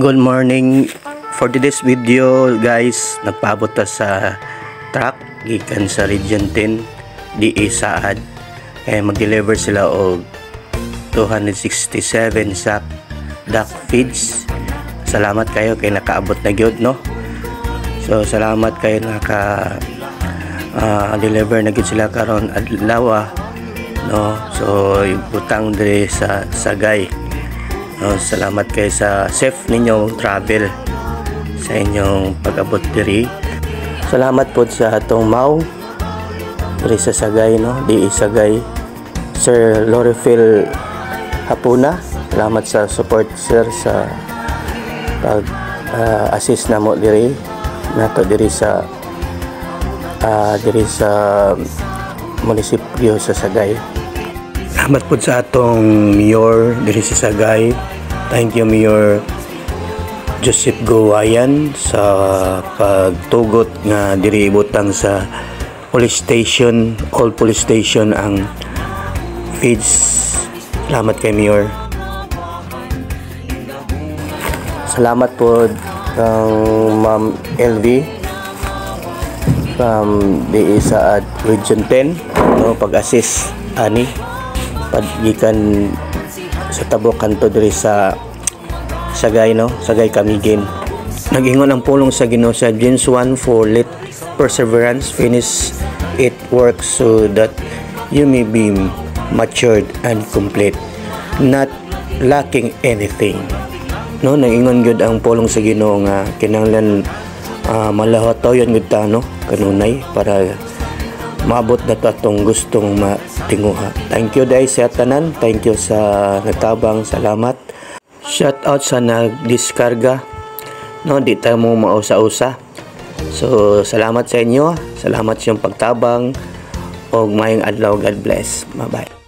Good morning. For today's video guys, nagpaabot ta sa truck gikan sa Region 10 di Saad. Mag-deliver sila og 267 sack duck feeds. Salamat kayo kay nakaabot na gyud, no? So salamat kayo naka deliver na gyud sila karon adlaw, no? So ibutang diri sa Sagay. Salamat kayo sa safe ninyong travel sa inyong pag-abot diri. Salamat po sa atong Mau diri sa Sagay, no? Di Sagay. Sir Lorifil Hapuna, salamat sa support sir sa pag assist na mo diri nato diri sa munisipyo sa Sagay. Salamat po sa atong mayor diri sa Sagay. Thank you Mayor Joseph Gowayan sa pagtugot nga diri ibutang sa police station, old police station ang feeds. Salamat kay Mayor. Salamat po kang Ma'am LV from DE Saad Region 10, no, pag-assist ani paggikan sa tabok kanto diri sa Sagay, no? Sagay Camiguin. Nag-ingon ang pulong sa Ginoo sa James 1 for let perseverance finish it work so that you may be matured and complete, not lacking anything. No, nag-ingon gyud ang pulong sa Ginoo nga kinahanglan malahataw yan gyud ta, no? Kanunay para maabot na to atong gustong matinguha. Thank you dahil sa tanan. Thank you sa natabang. Salamat. Shout out sa nagdiskarga. No, di tayo mo mausa-usa. So, salamat sa inyo. Salamat sa iyong pagtabang. O mayong adlaw. God bless. Bye-bye.